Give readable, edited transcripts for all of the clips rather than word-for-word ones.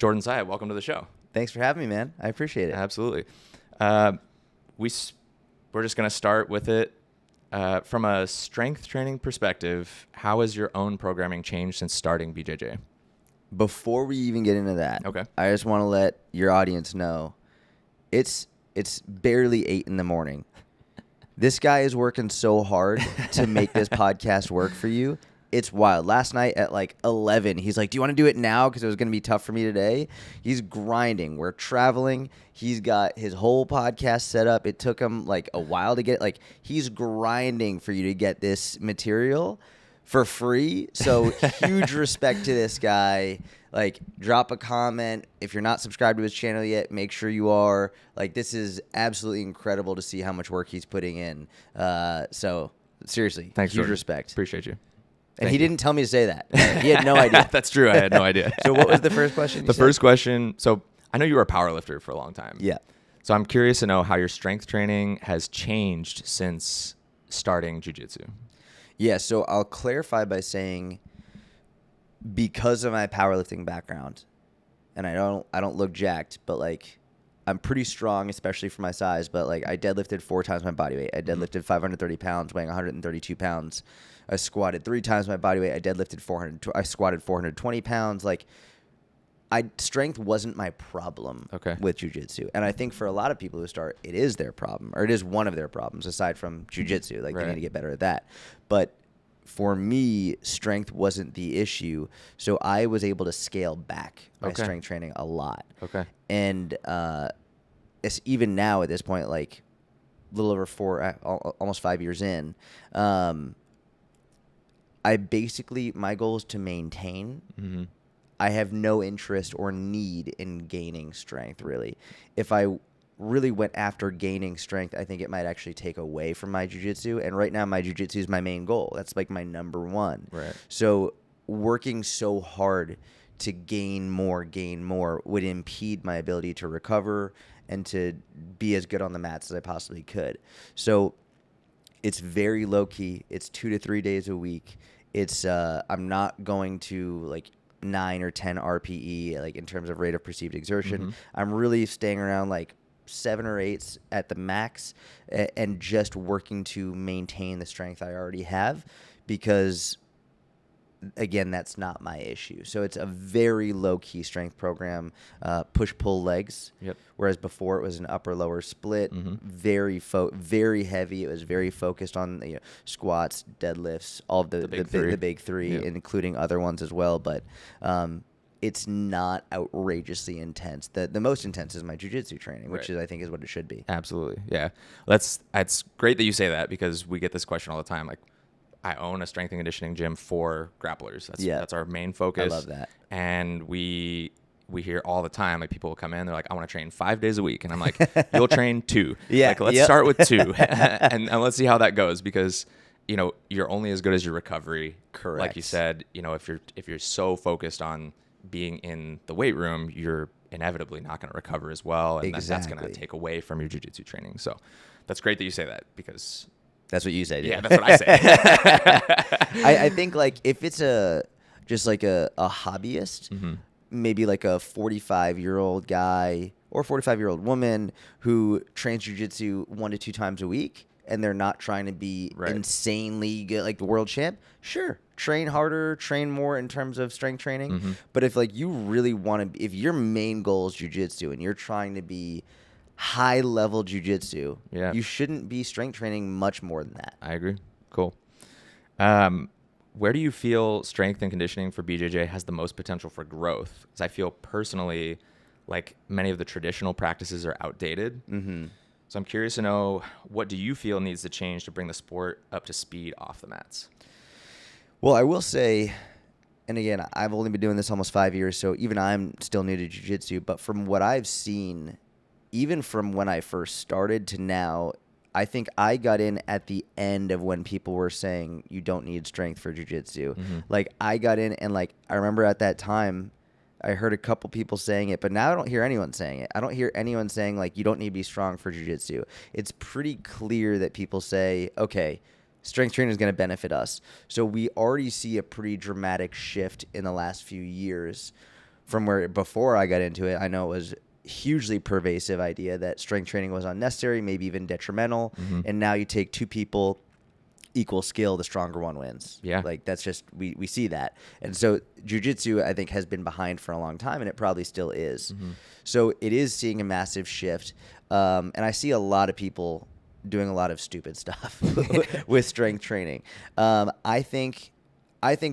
Jordan Syatt, welcome to the show. Thanks for having me, man. I appreciate it. Absolutely. We're just going to start with it. From a strength training perspective, how has your own programming changed since starting BJJ? Before we even get into that, Okay. I just want to let your audience know it's barely 8 a.m. This guy is working so hard to make this podcast work for you. It's wild. Last night at like 11, he's like, do you want to do it now? Because it was going to be tough for me today. He's grinding. We're traveling. He's got his whole podcast set up. It took him like a while to get, like, he's grinding for you to get this material for free. So huge respect to this guy. Like, drop a comment. If you're not subscribed to his channel yet, make sure you are. Like, this is absolutely incredible to see how much work he's putting in. So seriously, Thanks, huge Jordan. respect. Appreciate you. And he didn't tell me to say that. He had no idea. That's true. I had no idea. So what was the first question you The said? first question, so I know you were a power lifter for a long time. Yeah. So I'm curious to know how your strength training has changed since starting jiu-jitsu. Yeah, so I'll clarify by saying because of my powerlifting background, and I don't look jacked, but like I'm pretty strong, especially for my size, but like I deadlifted 4 times my body weight. I deadlifted 530 pounds, weighing 132 pounds. I squatted 3 times my body weight. I squatted 420 pounds. Like, strength wasn't my problem with jiu-jitsu. And I think for a lot of people who start, it is their problem, or it is one of their problems aside from jiu-jitsu. Like, you need to get better at that. But for me, strength wasn't the issue. So I was able to scale back my strength training a lot. Okay. And it's even now at this point, like a little over 4, almost 5 years in, my goal is to maintain. Mm-hmm. I have no interest or need in gaining strength, really. If I really went after gaining strength, I think it might actually take away from my jiu-jitsu. And right now, my jiu-jitsu is my main goal. That's like my number one. Right. So working so hard to gain more would impede my ability to recover and to be as good on the mats as I possibly could. So it's very low key. It's 2 to 3 days a week. It's I'm not going to like 9 or 10 RPE like in terms of rate of perceived exertion. Mm-hmm. I'm really staying around like 7 or 8 at the max and just working to maintain the strength I already have because, again, that's not my issue. So it's a very low-key strength program, push-pull legs, whereas before it was an upper-lower split, very heavy. It was very focused on squats, deadlifts, all of the big three, including other ones as well. But it's not outrageously intense. The most intense is my jiu-jitsu training, which I think is what it should be. Absolutely, yeah. That's great that you say that because we get this question all the time, like, I own a strength and conditioning gym for grapplers. That's our main focus. I love that. And we hear all the time, like, people will come in, they're like, I want to train 5 days a week. And I'm like, you'll train 2. Like, let's start with 2 and let's see how that goes because, you're only as good as your recovery. Correct. Like you said, if you're so focused on being in the weight room, you're inevitably not going to recover as well. And that's going to take away from your jiu-jitsu training. So that's great that you say that because... That's what you say, dude. Yeah, that's what I say. I think like if it's just like a hobbyist, maybe like a 45-year-old guy or 45-year-old woman who trains jiu-jitsu 1 to 2 times a week and they're not trying to be insanely good, like the world champ, sure, train harder, train more in terms of strength training. But if like you really want to, if your main goal is jiu-jitsu and you're trying to be high-level jiu-jitsu, you shouldn't be strength training much more than that. I agree. Cool. Where do you feel strength and conditioning for BJJ has the most potential for growth? Because I feel personally like many of the traditional practices are outdated. So I'm curious to know, what do you feel needs to change to bring the sport up to speed off the mats? Well, I will say, and again, I've only been doing this almost 5 years, so even I'm still new to jiu-jitsu, but from what I've seen, even from when I first started to now, I think I got in at the end of when people were saying you don't need strength for jiu-jitsu. Like, I got in and, like, I remember at that time, I heard a couple people saying it, but now I don't hear anyone saying it. I don't hear anyone saying, like, you don't need to be strong for jiu-jitsu. It's pretty clear that people say, okay, strength training is going to benefit us. So we already see a pretty dramatic shift in the last few years from where before I got into it, I know it was hugely pervasive idea that strength training was unnecessary, maybe even detrimental. And now you take two people, equal skill, the stronger one wins. Yeah. Like that's just, we see that. And so jiu-jitsu, I think, has been behind for a long time, and it probably still is. So it is seeing a massive shift. And I see a lot of people doing a lot of stupid stuff with strength training. I think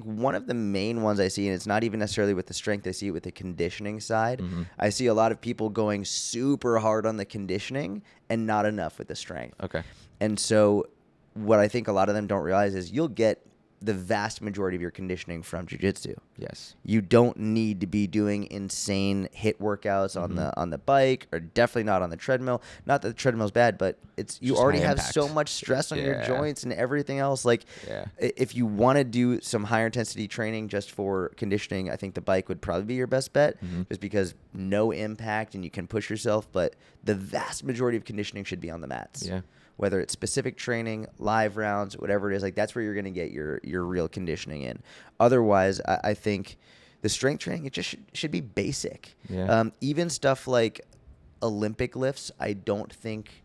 one of the main ones I see, and it's not even necessarily with the strength, I see it with the conditioning side. I see a lot of people going super hard on the conditioning and not enough with the strength. Okay. And so what I think a lot of them don't realize is you'll get the vast majority of your conditioning from jiu-jitsu. Yes. You don't need to be doing insane hit workouts on the bike, or definitely not on the treadmill. Not that the treadmill's bad, but it's you just already high have impact. so much stress on your Yeah. joints and everything else. Like, if you want to do some higher intensity training just for conditioning, I think the bike would probably be your best bet, just because no impact and you can push yourself. But the vast majority of conditioning should be on the mats. Yeah. Whether it's specific training, live rounds, whatever it is, like that's where you're going to get your real conditioning in. Otherwise, I think the strength training, it just should be basic. Yeah. Even stuff like Olympic lifts, I don't think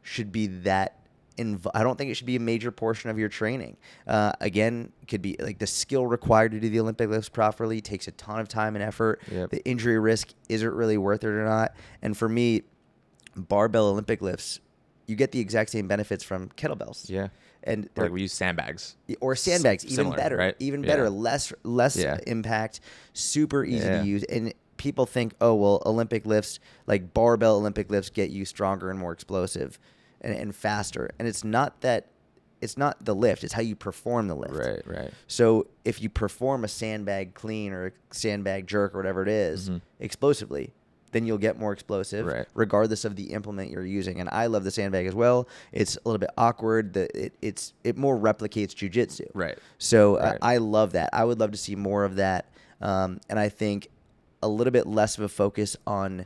should be that. I don't think it should be a major portion of your training. Again, it could be like the skill required to do the Olympic lifts properly takes a ton of time and effort. Yep. The injury risk isn't really worth it or not. And for me, barbell Olympic lifts, you get the exact same benefits from kettlebells. Yeah. And Like we use sandbags. or sandbags, even Similar, better, right? even Yeah. better, less Yeah. impact, super easy Yeah. to use. And people think, oh, well, Olympic lifts, like barbell Olympic lifts, get you stronger and more explosive and faster. And it's not that, it's not the lift, it's how you perform the lift. Right, right. So if you perform a sandbag clean or a sandbag jerk or whatever it is explosively, then you'll get more explosive, Right. regardless of the implement you're using. And I love the sandbag as well. It's a little bit awkward. It more replicates jiu-jitsu. Right. So Right. I love that. I would love to see more of that. And I think a little bit less of a focus on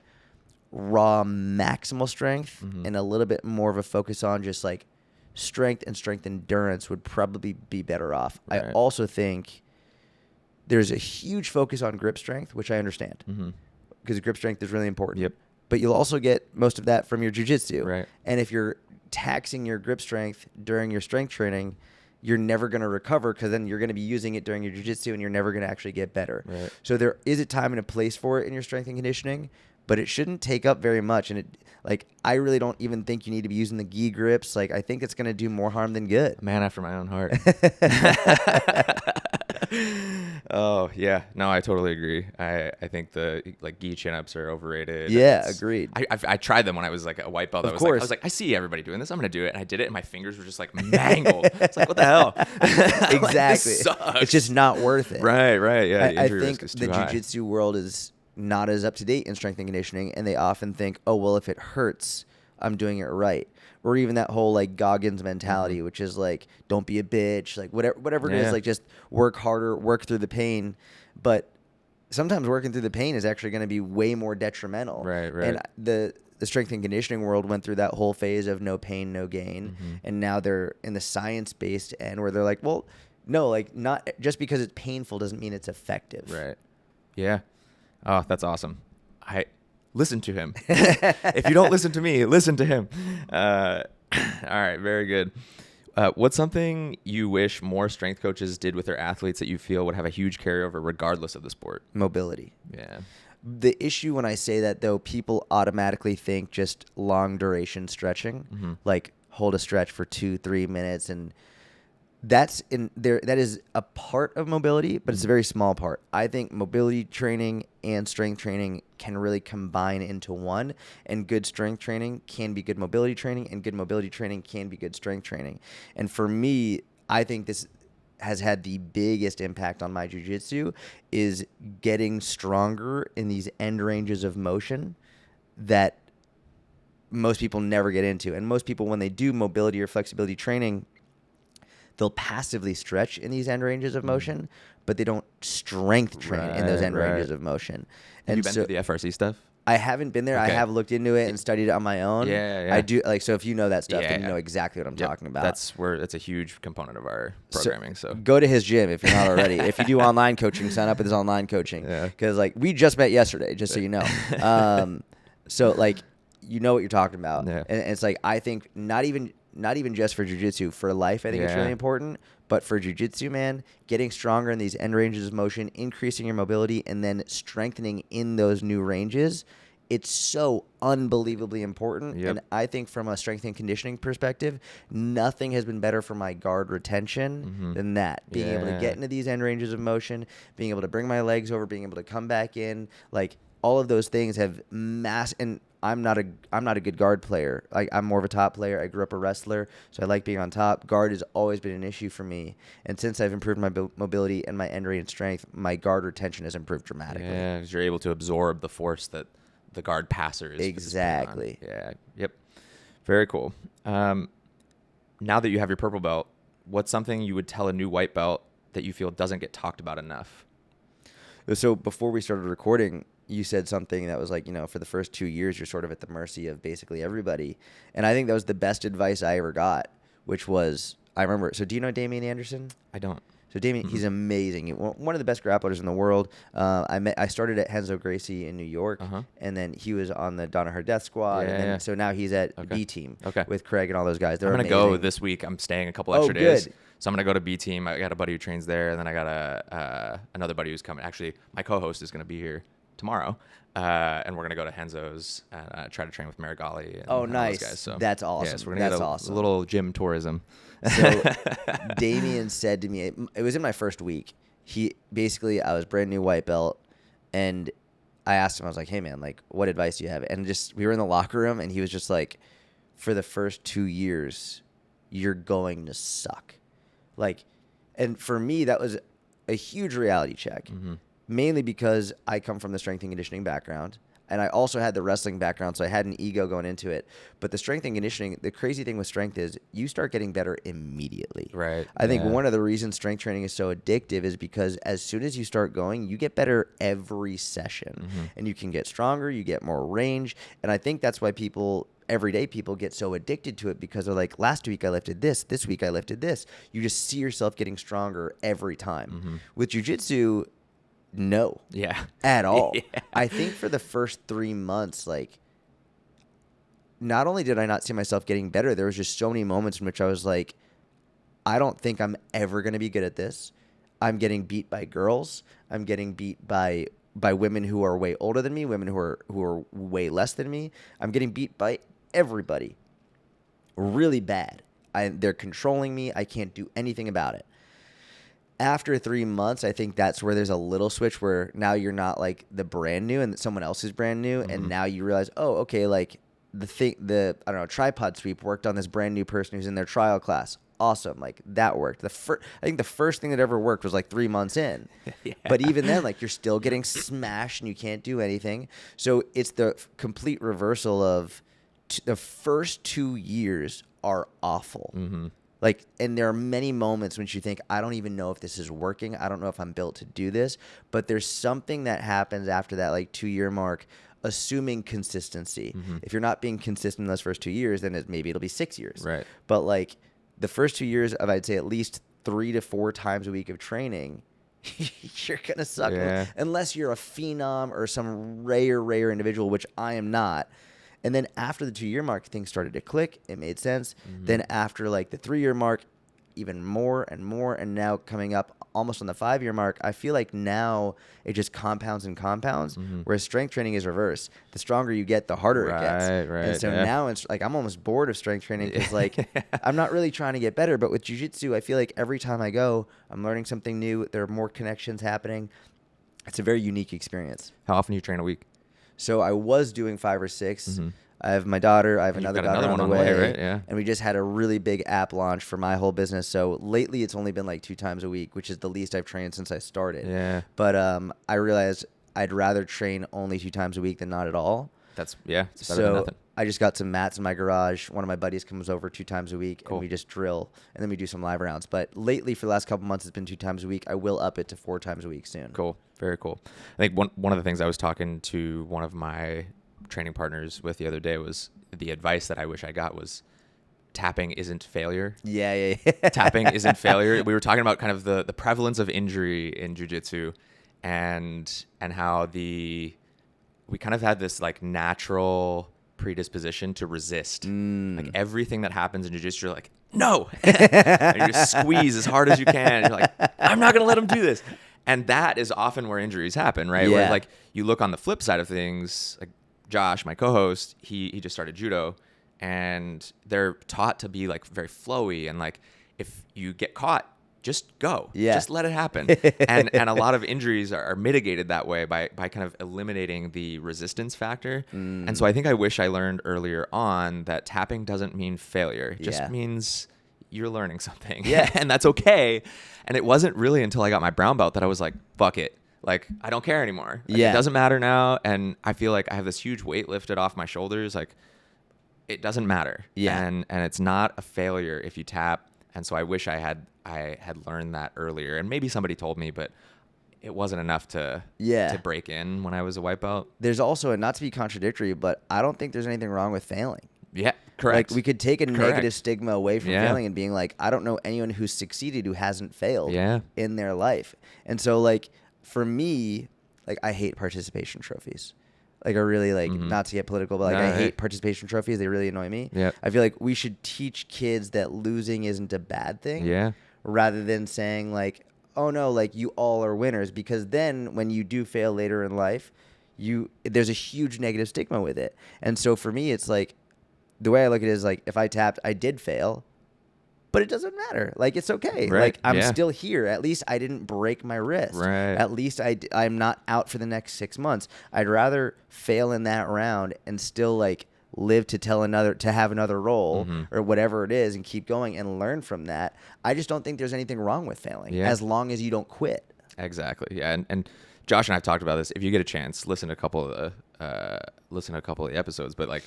raw maximal strength and a little bit more of a focus on just like strength and strength endurance would probably be better off. Right. I also think there's a huge focus on grip strength, which I understand. Because grip strength is really important. Yep. But you'll also get most of that from your jiu-jitsu. Right. And if you're taxing your grip strength during your strength training, you're never going to recover, because then you're going to be using it during your jiu-jitsu and you're never going to actually get better. Right. So there is a time and a place for it in your strength and conditioning, but it shouldn't take up very much. And I really don't even think you need to be using the gi grips. Like, I think it's going to do more harm than good. Man after my own heart. Oh yeah, no, I totally agree. I think the like gi chin-ups are overrated. Yeah, agreed. I tried them when I was like a white belt. Of I was course. like, I see everybody doing this. I'm gonna do it, and I did it, and my fingers were just like mangled. It's like, what the hell? Exactly. Like, this sucks. It's just not worth it. Right. Yeah. the I injury risk think is the too high. jiu-jitsu world is not as up to date in strength and conditioning, and they often think, oh, well, if it hurts, I'm doing it right. Or even that whole like Goggins mentality, which is like, don't be a bitch, like whatever it Yeah. is, like just work harder, work through the pain. But sometimes working through the pain is actually going to be way more detrimental. Right. And the strength and conditioning world went through that whole phase of no pain, no gain. And now they're in the science-based end where they're like, well, no, like not just because it's painful doesn't mean it's effective. Right. Yeah. Oh, that's awesome. Listen to him. If you don't listen to me, listen to him. All right. Very good. What's something you wish more strength coaches did with their athletes that you feel would have a huge carryover regardless of the sport? Mobility. Yeah. The issue when I say that, though, people automatically think just long duration stretching, like hold a stretch for 2-3 minutes, and that's in there. That is a part of mobility, but it's a very small part. I think mobility training and strength training can really combine into one, and good strength training can be good mobility training, and good mobility training can be good strength training. And for me, I think this has had the biggest impact on my jiu-jitsu is getting stronger in these end ranges of motion that most people never get into. And most people, when they do mobility or flexibility training, they'll passively stretch in these end ranges of motion, but they don't strength train in those end ranges of motion. Have And you been so through the FRC stuff? I haven't been there. Okay. I have looked into it and studied it on my own. Yeah. I do like, so if you know that stuff, then you Yeah. know exactly what I'm Yep. talking about. That's a huge component of our programming. So, go to his gym if you're not already. If you do online coaching, sign up with his online coaching. Yeah. Because like we just met yesterday, just so you know. So like you know what you're talking about. Yeah. And it's like I think not even just for jiu-jitsu, for life, I think it's really important. But for jiu-jitsu, man, getting stronger in these end ranges of motion, increasing your mobility, and then strengthening in those new ranges, it's so unbelievably important. Yep. And I think from a strength and conditioning perspective, nothing has been better for my guard retention than that. Being able to get into these end ranges of motion, being able to bring my legs over, being able to come back in, like all of those things have and I'm not a good guard player. Like I'm more of a top player. I grew up a wrestler, so I like being on top. Guard has always been an issue for me. And since I've improved my mobility and my end range strength, my guard retention has improved dramatically. Yeah, because you're able to absorb the force that the guard passer is. Exactly. Yeah. Yep. Very cool. Now that you have your purple belt, what's something you would tell a new white belt that you feel doesn't get talked about enough? So before we started recording, you said something that was like, for the first 2 years, you're sort of at the mercy of basically everybody. And I think that was the best advice I ever got, which was, I remember. So do you know Damian Anderson? I don't. So Damian, he's amazing. One of the best grapplers in the world. I started at Renzo Gracie in New York, and then he was on the Danaher Death Squad. So now he's at B Team with Craig and all those guys. They're I'm going to go this week. I'm staying a couple extra days. So I'm going to go to B Team. I got a buddy who trains there, and then I got another buddy who's coming. Actually, my co-host is going to be here tomorrow, and we're going to go to Renzo's and try to train with Marigali. And nice. Those guys. So, that's awesome. Yeah, so we're going to get a little gym tourism. So Damian said to me, it was in my first week. I was brand new white belt, and I asked him, I was like, hey man, like what advice do you have? And we were in the locker room, and he was just like, for the first 2 years, you're going to suck. Like, and for me, that was a huge reality check, mainly because I come from the strength and conditioning background. And I also had the wrestling background, so I had an ego going into it. But the strength and conditioning, the crazy thing with strength is you start getting better immediately. Right. I think one of the reasons strength training is so addictive is because as soon as you start going, you get better every session. And you can get stronger, you get more range. And I think that's why everyday people get so addicted to it, because they're like, last week I lifted this week I lifted this. You just see yourself getting stronger every time. With jiu-jitsu, no. Yeah. At all. Yeah. I think for the first 3 months, like, not only did I not see myself getting better, there was just so many moments in which I was like, I don't think I'm ever going to be good at this. I'm getting beat by girls. I'm getting beat by women who are way older than me, women who are way less than me. I'm getting beat by everybody. Really bad. They're controlling me. I can't do anything about it. After 3 months, I think that's where there's a little switch where now you're not like the brand new and someone else is brand new. And now you realize, oh, okay, like the tripod sweep worked on this brand new person who's in their trial class. Awesome. Like that worked. I think the first thing that ever worked was like 3 months in. Yeah. But even then, like you're still getting smashed and you can't do anything. So it's the complete reversal of the first 2 years are awful. Like, and there are many moments when you think, I don't even know if this is working. I don't know if I'm built to do this. But there's something that happens after that, like 2-year mark, assuming consistency. If you're not being consistent in those first 2 years, then maybe it'll be 6 years. Right. But like the first 2 years of, I'd say at least 3 to 4 times a week of training, you're going to suck. Yeah. Unless you're a phenom or some rare individual, which I am not. And then after the 2-year mark, things started to click. It made sense. Then after like the 3-year mark, even more and more. And now coming up almost on the 5-year mark, I feel like now it just compounds and compounds. Whereas strength training is reverse. The stronger you get, the harder it gets. Right. And so now it's like I'm almost bored of strength training because like I'm not really trying to get better. But with jiu-jitsu, I feel like every time I go, I'm learning something new. There are more connections happening. It's a very unique experience. How often do you train a week? So I was doing 5 or 6. I have my daughter. I have another daughter on the way. Right? Yeah. And we just had a really big app launch for my whole business. So lately it's only been like 2 times a week, which is the least I've trained since I started. Yeah. But I realized I'd rather train only 2 times a week than not at all. It's better than nothing. I just got some mats in my garage. One of my buddies comes over 2 times a week, Cool. and we just drill, and then we do some live rounds. But lately, for the last couple months, it's been 2 times a week. I will up it to 4 times a week soon. Cool. Very cool. I think one of the things I was talking to one of my training partners with the other day was the advice that I wish I got was tapping isn't failure. Yeah. Tapping isn't failure. We were talking about kind of the prevalence of injury in jiu-jitsu and how we kind of had this like natural predisposition to resist. Like everything that happens in jiu-jitsu, you're like, no. And you just squeeze as hard as you can. And you're like, I'm not going to let him do this. And that is often where injuries happen, right? Yeah. Where like you look on the flip side of things, like Josh, my co-host, he just started judo, and they're taught to be like very flowy, and like if you get caught, just go. Yeah. Just let it happen. and a lot of injuries are mitigated that way by kind of eliminating the resistance factor. And so I think I wish I learned earlier on that tapping doesn't mean failure. It just means you're learning something. Yeah. And that's okay. And it wasn't really until I got my brown belt that I was like, fuck it. Like, I don't care anymore. Like, Yeah. It doesn't matter now. And I feel like I have this huge weight lifted off my shoulders. Like, it doesn't matter. Yeah. And it's not a failure if you tap. And so I wish I had learned that earlier. And maybe somebody told me, but it wasn't enough to break in when I was a white belt. There's also, and not to be contradictory, but I don't think there's anything wrong with failing. Yeah, correct. Like we could take a Correct. negative stigma away from failing and being like, I don't know anyone who's succeeded who hasn't failed in their life. And so like for me, like I hate participation trophies. Like I really like, not to get political, but like I hate participation trophies. They really annoy me. Yep. I feel like we should teach kids that losing isn't a bad thing. Yeah. Rather than saying like, oh no, like you all are winners, because then when you do fail later in life, there's a huge negative stigma with it. And so for me, it's like, the way I look at it is like, if I tapped, I did fail, but it doesn't matter. Like, it's okay. Right. Like, I'm still here. At least I didn't break my wrist. Right. At least I'm not out for the next 6 months. I'd rather fail in that round and still like live to have another role or whatever it is and keep going and learn from that. I just don't think there's anything wrong with failing as long as you don't quit. Exactly. Yeah. And Josh and I have talked about this. If you get a chance, listen to a couple of the episodes, but like,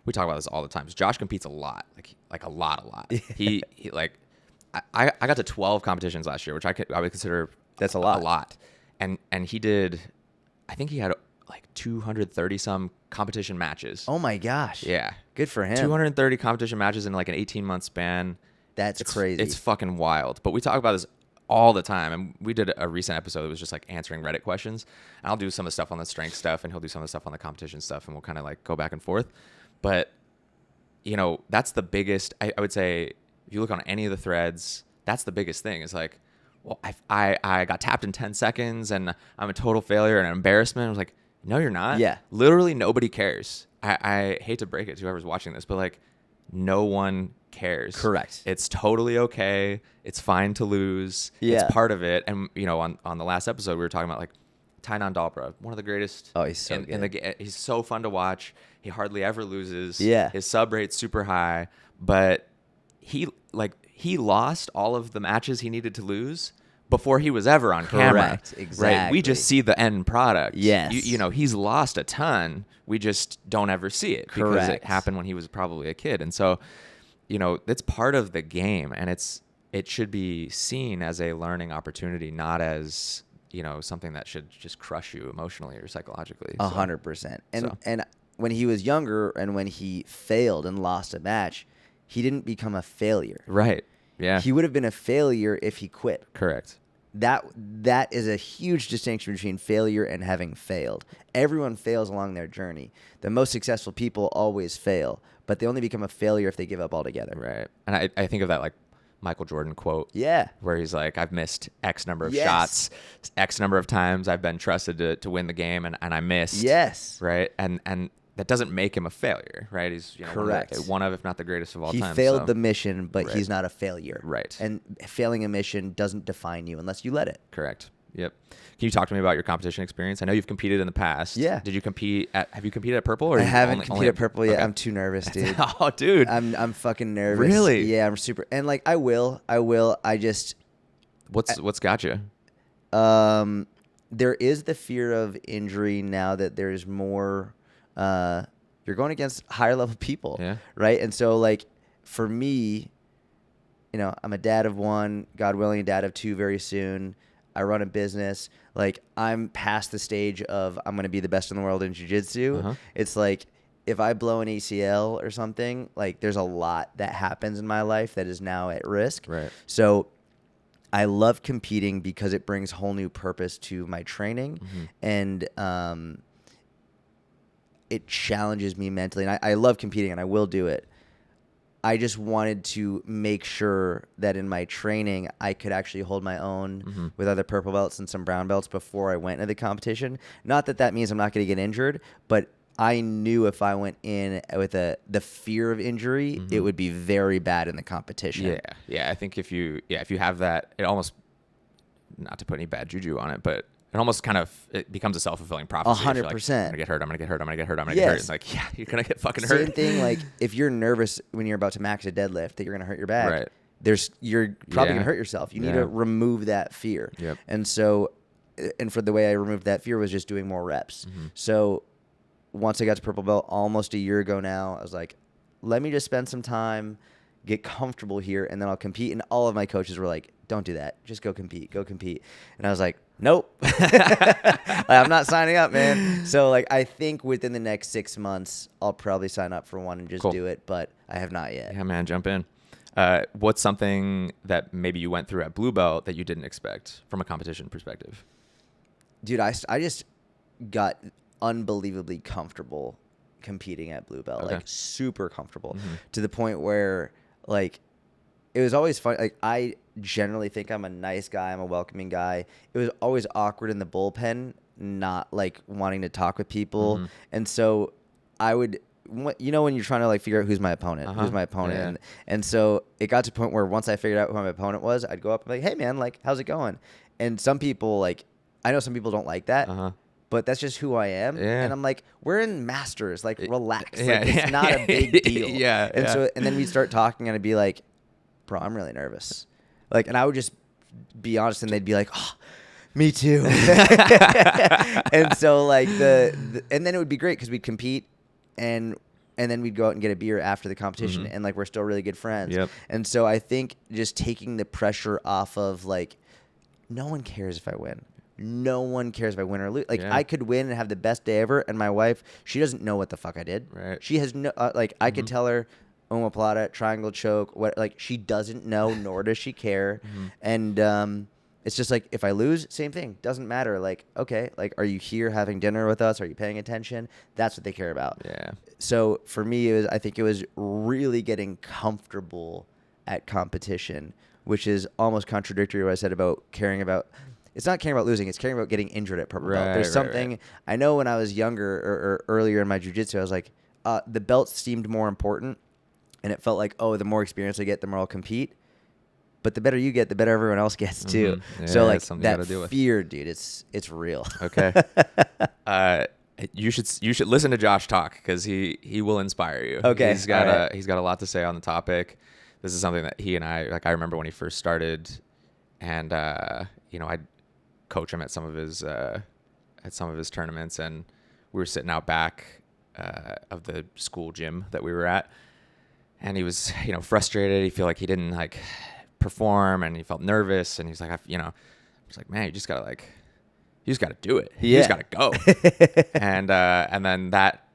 we talk about this all the time. Josh competes a lot, like a lot. He like, I got to 12 competitions last year, which I would consider that's a lot. A lot. And he did, I think he had like 230 some competition matches. Oh my gosh. Yeah. Good for him. 230 competition matches in like an 18-month span. That's crazy. It's fucking wild. But we talk about this all the time. And we did a recent episode that was just like answering Reddit questions. And I'll do some of the stuff on the strength stuff, and he'll do some of the stuff on the competition stuff, and we'll kind of like go back and forth. But, you know, that's the biggest, I would say, if you look on any of the threads, that's the biggest thing. Is like, well, I got tapped in 10 seconds and I'm a total failure and an embarrassment. I was like, no, you're not. Yeah. Literally nobody cares. I hate to break it to whoever's watching this, but like, no one cares. Correct. It's totally okay. It's fine to lose. Yeah. It's part of it. And, you know, on the last episode, we were talking about like Tainan Dalbra, one of the greatest. Oh, he's so in the game. He's so fun to watch. He hardly ever loses. Yeah. His sub rate's super high, but he lost all of the matches he needed to lose before he was ever on camera. Correct. Exactly. Right? We just see the end product. Yes. You know, he's lost a ton. We just don't ever see it because it Correct. happened when he was probably a kid. And so, you know, it's part of the game, and it should be seen as a learning opportunity, not as, you know, something that should just crush you emotionally or psychologically. 100%. And when he was younger and when he failed and lost a match, he didn't become a failure. Right. Yeah. He would have been a failure if he quit. Correct. That is a huge distinction between failure and having failed. Everyone fails along their journey. The most successful people always fail, but they only become a failure if they give up altogether. Right. And I think of that like Michael Jordan quote. Yeah. Where he's like, I've missed X number of shots, X number of times I've been trusted to win the game, and I missed. Yes. Right. And that doesn't make him a failure, right? He's correct. One of, if not the greatest of all time. He failed the mission, but Right. he's not a failure. Right. And failing a mission doesn't define you unless you let it. Correct. Yep. Can you talk to me about your competition experience? I know you've competed in the past. Yeah. Have you competed at Purple? Or I haven't only competed at Purple yet. Okay. I'm too nervous, dude. Oh, dude. I'm fucking nervous. Really? Yeah, I'm super. And like, I will. I just. What's got you? There is the fear of injury now that there's more you're going against higher level people, Yeah. right? And so like for me, you know, I'm a dad of one, God willing, a dad of two very soon. I run a business. Like I'm past the stage of I'm going to be the best in the world in jiu-jitsu. Uh-huh. It's like if I blow an ACL or something, like there's a lot that happens in my life that is now at risk. Right. So I love competing because it brings whole new purpose to my training, and it challenges me mentally. And I love competing, and I will do it. I just wanted to make sure that in my training, I could actually hold my own with other purple belts and some brown belts before I went into the competition. Not that that means I'm not going to get injured, but I knew if I went in with the fear of injury, it would be very bad in the competition. Yeah. Yeah. I think if you have that, it almost, not to put any bad juju on it, but it almost kind of, it becomes a self-fulfilling prophecy. 100%. I'm going to get hurt. I'm going to get hurt. I'm going to get hurt. I'm going to get hurt. It's like, yeah, you're going to get fucking hurt. Same thing, like if you're nervous when you're about to max a deadlift that you're going to hurt your back, Right. You're probably going to hurt yourself. You need to remove that fear. Yep. And so, and for the way I removed that fear was just doing more reps. So once I got to purple belt almost a year ago now, I was like, let me just spend some time, get comfortable here, and then I'll compete. And all of my coaches were like, don't do that. Just go compete. Go compete. And I was like, nope. I'm not signing up, man. So like I think within the next 6 months, I'll probably sign up for one and just do it, but I have not yet. Yeah, man, jump in. What's something that maybe you went through at blue belt that you didn't expect from a competition perspective? Dude, I just got unbelievably comfortable competing at blue belt, like super comfortable to the point where like it was always fun. Like I generally think I'm a nice guy. I'm a welcoming guy. It was always awkward in the bullpen, not like wanting to talk with people. And so I would, you know, when you're trying to like figure out who's my opponent, Yeah. and so it got to a point where once I figured out who my opponent was, I'd go up and be like, hey man, like, how's it going? And some people like, I know some people don't like that. But that's just who I am. Yeah. And I'm like, we're in masters, like relax. Yeah, Like, it's not a big deal. Yeah. And then we'd start talking and I'd be like, bro, I'm really nervous. Like, and I would just be honest and they'd be like, oh, me too. And so like and then it would be great because we'd compete and then we'd go out and get a beer after the competition and like we're still really good friends. Yep. And so I think just taking the pressure off of like, no one cares if I win. No one cares if I win or lose. Like I could win and have the best day ever, and my wife, she doesn't know what the fuck I did. Right. She has no like I could tell her omoplata, triangle choke, what like she doesn't know, nor does she care. And it's just like if I lose, same thing. Doesn't matter. Like okay, like are you here having dinner with us? Are you paying attention? That's what they care about. Yeah. So for me, I think it was really getting comfortable at competition, which is almost contradictory to what I said about caring about. It's not caring about losing. It's caring about getting injured at purple belt. There's something I know when I was younger or earlier in my jiu-jitsu, I was like, the belts seemed more important, and it felt like, oh, the more experience I get, the more I'll compete. But the better you get, the better everyone else gets too. Yeah, so like that deal with. fear, dude, it's real. Okay. You should listen to Josh talk because he will inspire you. Okay. He's got a lot to say on the topic. This is something that he and I remember when he first started, and you know, I'd coach him at some of his tournaments, and we were sitting out back of the school gym that we were at, and he was, you know, frustrated. He felt like he didn't like perform, and he felt nervous, and he's like, I was like, man, you just gotta do it. You just gotta go. And then that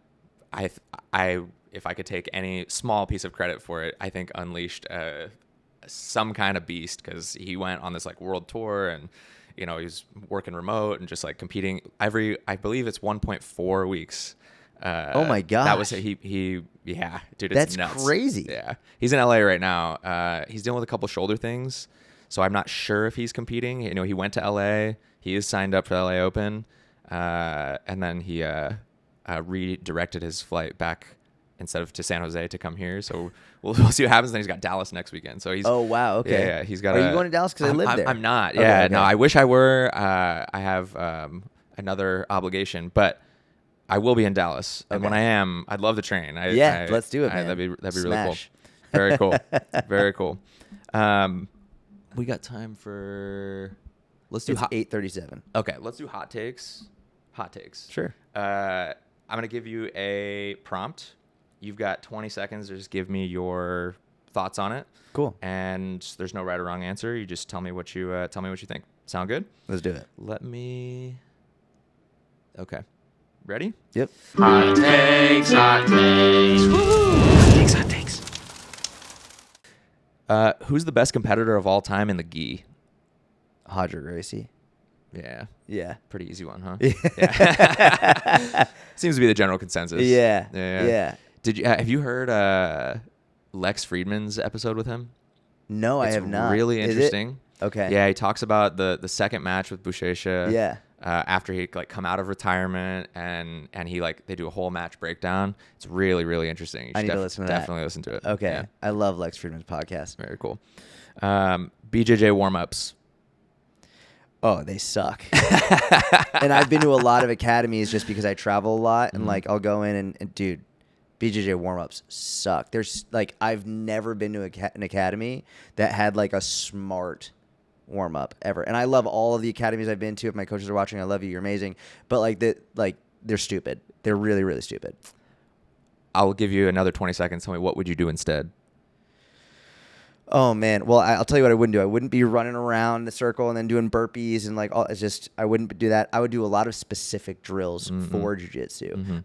I if I could take any small piece of credit for it, I think unleashed some kind of beast, because he went on this like world tour, and you know, he's working remote and just like competing I believe it's 1.4 weeks. Oh my god, that was he yeah, dude, it's that's nuts. crazy. Yeah, he's in LA right now. He's dealing with a couple shoulder things, so I'm not sure if he's competing. You know, he went to LA. He is signed up for the LA Open, and then he redirected his flight back instead of to San Jose to come here. So we'll see what happens. Then he's got Dallas next weekend. So he's oh wow, okay. Yeah, he's got. Are you going to Dallas because I live there? I'm not. Okay, Yeah, okay. no. I wish I were. I have another obligation, but I will be in Dallas. And when I am, I'd love to train. Let's do it, man. That'd be really cool. Smash. Very cool. Very cool. We got time for. Let's do It's 8:37. Okay, let's do hot takes. Sure. I'm going to give you a prompt. You've got 20 seconds to just give me your thoughts on it. Cool. And there's no right or wrong answer. You just tell me what you think. Sound good? Let's do it. Okay. Ready? Yep. Hot takes, hot takes. Woo! Hot takes. Who's the best competitor of all time in the gi? Hodger Gracie. Yeah. Yeah. Pretty easy one, huh? Yeah. Seems to be the general consensus. Yeah. Have you heard Lex Friedman's episode with him? No, I have not. Really interesting. Okay. Yeah, he talks about the second match with Buchecha. Yeah. After he come out of retirement and he they do a whole match breakdown. It's really, really interesting. You I should need to listen to that. Definitely listen to it. Okay. Yeah. I love Lex Friedman's podcast. Very cool. BJJ warm-ups. Oh, they suck. And I've been to a lot of academies just because I travel a lot, and I'll go in and dude, BJJ warm-ups suck. There's I've never been to an academy that had a smart warm-up ever. And I love all of the academies I've been to. If my coaches are watching, I love you. You're amazing. But they're stupid. They're really, really stupid. I'll give you another 20 seconds. Tell me, what would you do instead? Oh man, well I'll tell you what I wouldn't do. I wouldn't be running around the circle and then doing burpees and I wouldn't do that. I would do a lot of specific drills for jiu-jitsu.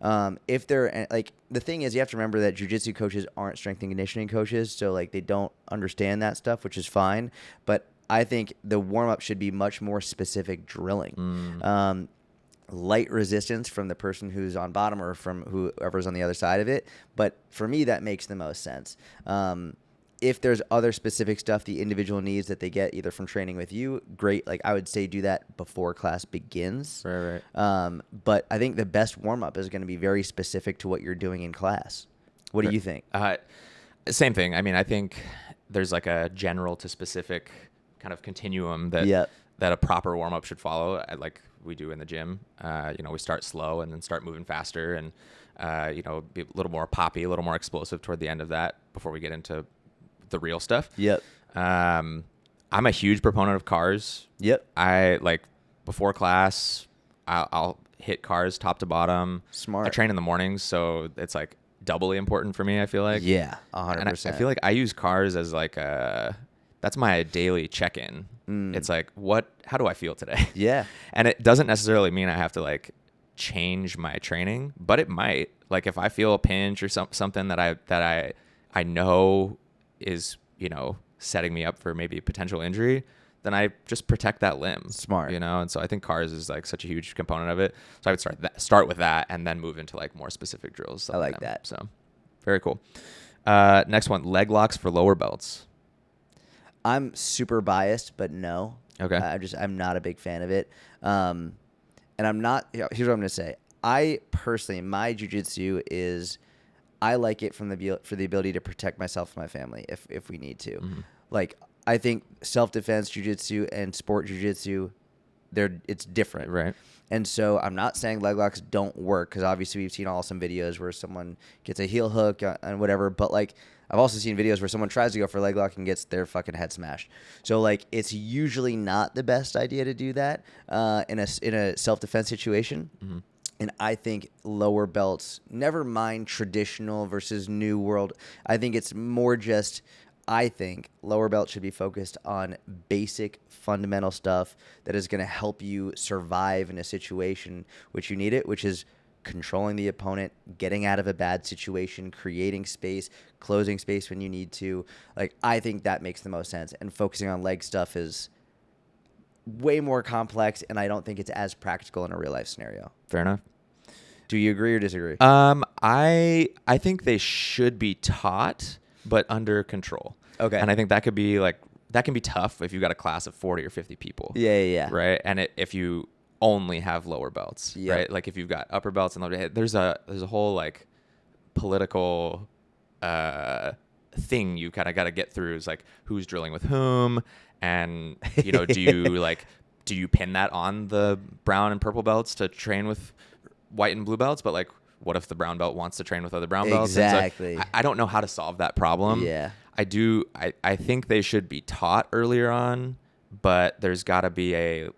If they're the thing is, you have to remember that jiu-jitsu coaches aren't strength and conditioning coaches, so they don't understand that stuff, which is fine. But I think the warm-up should be much more specific drilling. Light resistance from the person who's on bottom or from whoever's on the other side of it. But for me, that makes the most sense. If there's other specific stuff the individual needs that they get either from training with you, great. I would say do that before class begins. Right. But I think the best warm-up is going to be very specific to what you're doing in class. What do you think? Same thing. I mean, I think there's a general to specific kind of continuum that a proper warm-up should follow, like we do in the gym. We start slow and then start moving faster and, be a little more poppy, a little more explosive toward the end of that before we get into the real stuff. Yep. I'm a huge proponent of cars. Yep. I before class, I'll hit cars top to bottom. Smart. I train in the mornings, so it's doubly important for me, I feel like. Yeah, 100%. And I feel like I use cars as that's my daily check-in. It's how do I feel today? Yeah. And it doesn't necessarily mean I have to change my training, but it might. If I feel a pinch or something that I know is, setting me up for maybe potential injury, then I just protect that limb. Smart. And so I think cars is such a huge component of it. So I would start with that and then move into more specific drills. I like that. So very cool. Next one, leg locks for lower belts. I'm super biased, but no. Okay. I'm not a big fan of it. And I'm not, here's what I'm going to say. I personally, my jiu-jitsu is, I like it for the ability to protect myself and my family if we need to. I think self-defense jiu-jitsu and sport jiu-jitsu, it's different. Right. And so I'm not saying leg locks don't work, because obviously we've seen some videos where someone gets a heel hook and whatever. But I've also seen videos where someone tries to go for a leg lock and gets their fucking head smashed. So it's usually not the best idea to do that in a self-defense situation. And I think lower belts, never mind traditional versus new world. I think it's more just, I think lower belts should be focused on basic fundamental stuff that is going to help you survive in a situation which you need it, which is controlling the opponent, getting out of a bad situation, creating space, closing space when you need to. I think that makes the most sense. And focusing on leg stuff is way more complex, and I don't think it's as practical in a real life scenario. Fair enough. Do you agree or disagree? I think they should be taught, but under control. Okay. And I think that could be that can be tough if you've got a class of 40 or 50 people. Yeah. Right. And if you only have lower belts, right? If you've got upper belts and lower, there's a whole political thing you kind of got to get through, is who's drilling with whom, and do you pin that on the brown and purple belts to train with white and blue belts? But what if the brown belt wants to train with other brown belts? Exactly. So I don't know how to solve that problem. Yeah. I think they should be taught earlier on, but there's got to be a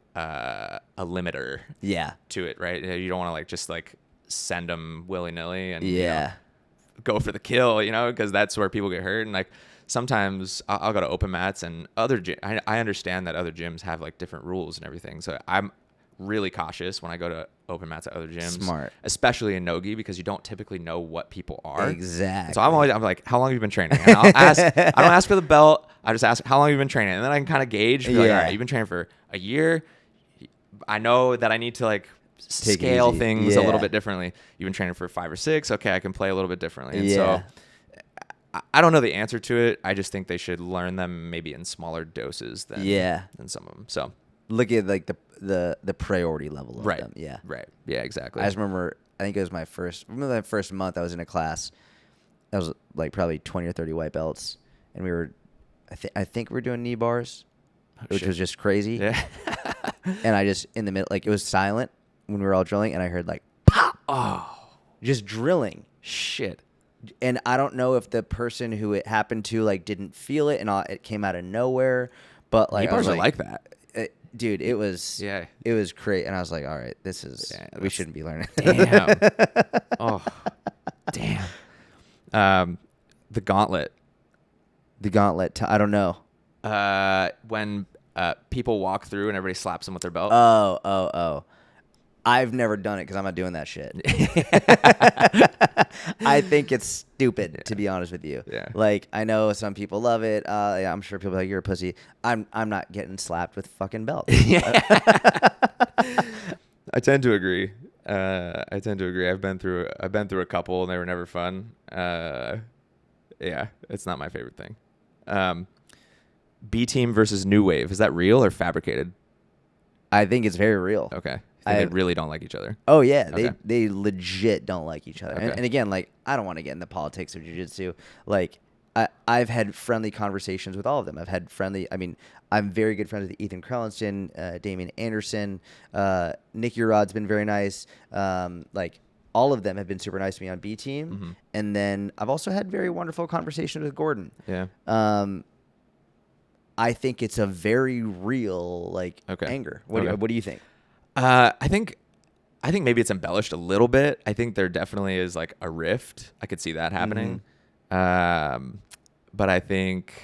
limiter. Yeah. To it, right? You don't want to just send them willy nilly and Yeah. go for the kill, because that's where people get hurt. And like sometimes I'll go to open mats and I understand that other gyms have like different rules and everything. So I'm really cautious when I go to open mats at other gyms. Smart. Especially in Nogi, because you don't typically know what people are. Exactly. So I'm like, how long have you been training? And I don't ask for the belt. I just ask, how long have you been training? And then I can kind of gauge, be like, all right, you've been training for a year. I know that I need to like scale things a little bit differently. You've been training for 5 or 6. Okay, I can play a little bit differently. And so I don't know the answer to it. I just think they should learn them maybe in smaller doses than some of them. So look at like the priority level of them. Yeah. Right. Yeah, exactly. I just remember, I think it was my first month I was in a class. I was like probably 20 or 30 white belts. And we were, I think we were doing knee bars, which was just crazy. Yeah. And I just, in the middle, like it was silent when we were all drilling. And I heard like, pop. Oh, Just drilling. shit. And I don't know if the person who it happened to like didn't feel it and it came out of nowhere. But like, Knee bars are like that. Dude, it was great. And I was like, all right, we shouldn't be learning. Damn. Oh, damn. The gauntlet. The gauntlet. I don't know. When people walk through and everybody slaps them with their belt. Oh. I've never done it because I'm not doing that shit. I think it's stupid, to be honest with you. Yeah. Like, I know some people love it. Yeah, I'm sure people are like, you're a pussy. I'm not getting slapped with fucking belt. I tend to agree. I've been through a couple and they were never fun. Yeah, it's not my favorite thing. B team versus New Wave. Is that real or fabricated? I think it's very real. Okay. They really don't like each other. Oh yeah, Okay. they legit don't like each other. Okay. And again, like I don't want to get in the politics of jiu-jitsu. Like I've had friendly conversations with all of them. I'm very good friends with Ethan Krellinston, Damian Anderson, Nicky Rod's been very nice. Like all of them have been super nice to me on B team. Mm-hmm. And then I've also had very wonderful conversations with Gordon. Yeah. I think it's a very real anger. What do you think? I think maybe it's embellished a little bit. I think there definitely is like a rift. I could see that happening. But I think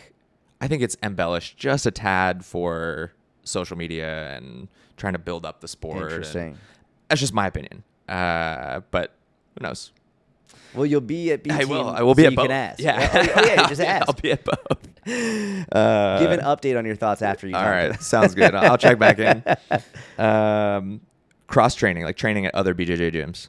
it's embellished just a tad for social media and trying to build up the sport. Interesting. That's just my opinion. But who knows? Well, you'll be at B team. I will be so at you both. can ask. Yeah. Oh, yeah, you just ask. I'll be at both. Give an update on your thoughts after you. All right, sounds good. I'll check back in. Cross training, like training at other BJJ gyms.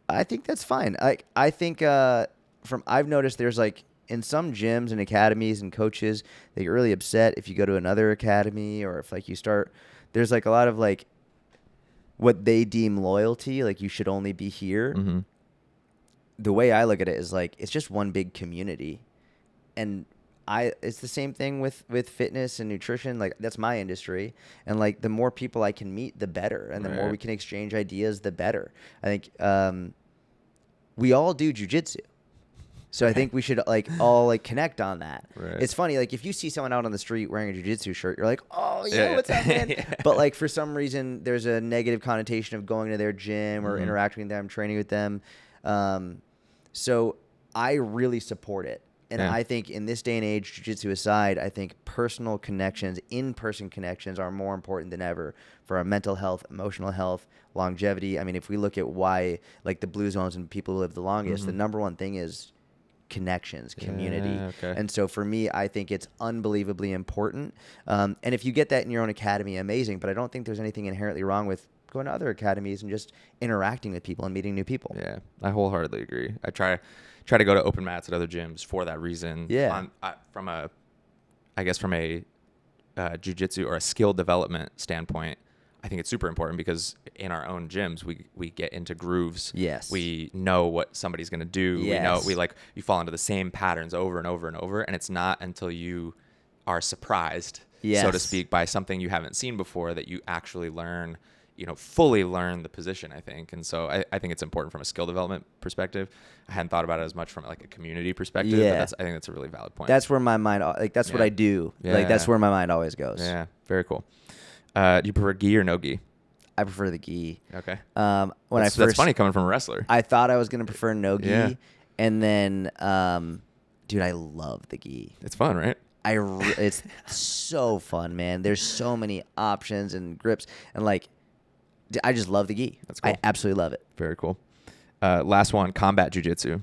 I think that's fine. I think I've noticed there's like in some gyms and academies and coaches they get really upset if you go to another academy or if like you start. There's like a lot of like what they deem loyalty, like you should only be here. Mm-hmm. The way I look at it is like it's just one big community, and it's the same thing with fitness and nutrition. Like that's my industry, and like the more people I can meet, the better, and the more we can exchange ideas, the better. I think we all do jujitsu, so I think we should all connect on that. Right. It's funny, like if you see someone out on the street wearing a jujitsu shirt, you're like, oh yeah, what's up, man? Yeah. But like for some reason, there's a negative connotation of going to their gym or interacting with them, training with them. So I really support it. And I think in this day and age, jiu-jitsu aside, I think personal connections, in-person connections are more important than ever for our mental health, emotional health, longevity. I mean, if we look at why like the blue zones and people live the longest, the number one thing is connections, community. Yeah, okay. And so for me, I think it's unbelievably important. And if you get that in your own academy, amazing. But I don't think there's anything inherently wrong with going to other academies and just interacting with people and meeting new people. Yeah, I wholeheartedly agree. I try to go to open mats at other gyms for that reason. Yeah. From a jiu-jitsu or a skill development standpoint, I think it's super important because in our own gyms, we get into grooves. Yes. We know what somebody's going to do. Yes. We know, you fall into the same patterns over and over and over. And it's not until you are surprised, so to speak, by something you haven't seen before that you actually learn, fully learn the position, I think. And so I think it's important from a skill development perspective. I hadn't thought about it as much from like a community perspective, but I think that's a really valid point. That's where my mind, that's what I do. Yeah. That's where my mind always goes. Yeah, very cool. Do you prefer gi or no gi? I prefer the gi. Okay. When That's funny coming from a wrestler. I thought I was gonna prefer no gi, Yeah. and then, dude, I love the gi. It's fun, right? It's so fun, man. There's so many options and grips, and like, I just love the gi. That's cool. I absolutely love it. Very cool. Last one, combat jiu-jitsu.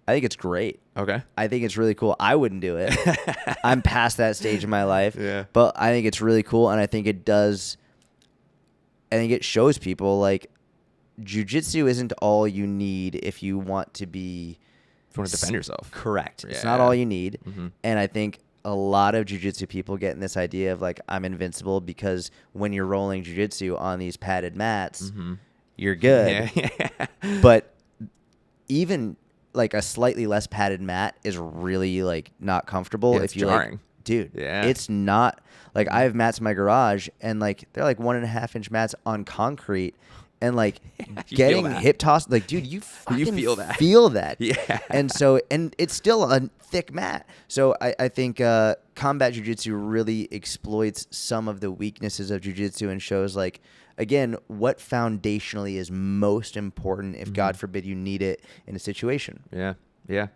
I think it's great. Okay. I think it's really cool. I wouldn't do it. I'm past that stage in my life. Yeah. But I think it's really cool, and I think it does. I think it shows people like jiu-jitsu isn't all you need if you want to be. If you want to defend yourself. Correct. It's Yeah. not all you need. Mhm. And I think a lot of jiu-jitsu people get in this idea of like, I'm invincible because when you're rolling jiu-jitsu on these padded mats, you're good. Yeah. But even like a slightly less padded mat is really like not comfortable. Yeah, if it's you jarring. like, dude, Yeah. it's not like I have mats in my garage and like they're like 1.5-inch mats on concrete. And like you feel getting that. hip tossed, like, dude, you fucking feel that. Feel that. Yeah. And it's still a thick mat. So I think combat jiu-jitsu really exploits some of the weaknesses of jiu-jitsu and shows like, again, what foundationally is most important if God forbid you need it in a situation. Yeah. Yeah.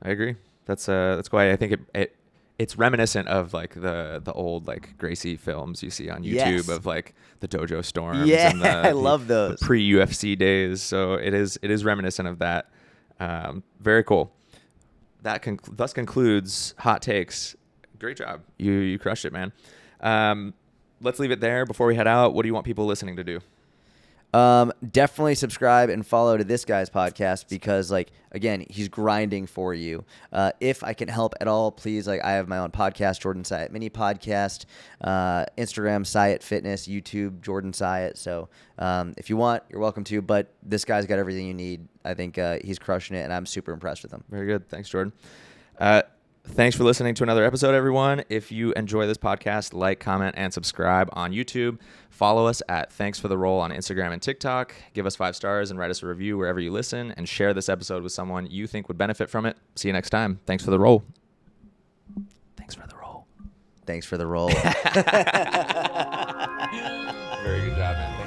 I agree. That's why I think it's reminiscent of like the old like Gracie films you see on YouTube Yes. of like the dojo storms. Yeah, and I love those. The pre-UFC days. So it is reminiscent of that. Very cool. That thus concludes Hot Takes. Great job. You crushed it, man. Let's leave it there. Before we head out, what do you want people listening to do? Definitely subscribe and follow to this guy's podcast because, like, again, he's grinding for you. If I can help at all, please, like, I have my own podcast, Jordan Syatt Mini Podcast, Instagram, Syatt Fitness, YouTube, Jordan Syatt. So if you want, you're welcome to. But this guy's got everything you need. I think he's crushing it, and I'm super impressed with him. Very good. Thanks, Jordan. Thanks for listening to another episode, everyone. If you enjoy this podcast, like, comment, and subscribe on YouTube. Follow us at Thanks for the Roll on Instagram and TikTok. Give us 5 stars and write us a review wherever you listen. And share this episode with someone you think would benefit from it. See you next time. Thanks for the roll. Thanks for the roll. Thanks for the roll. Very good job, man.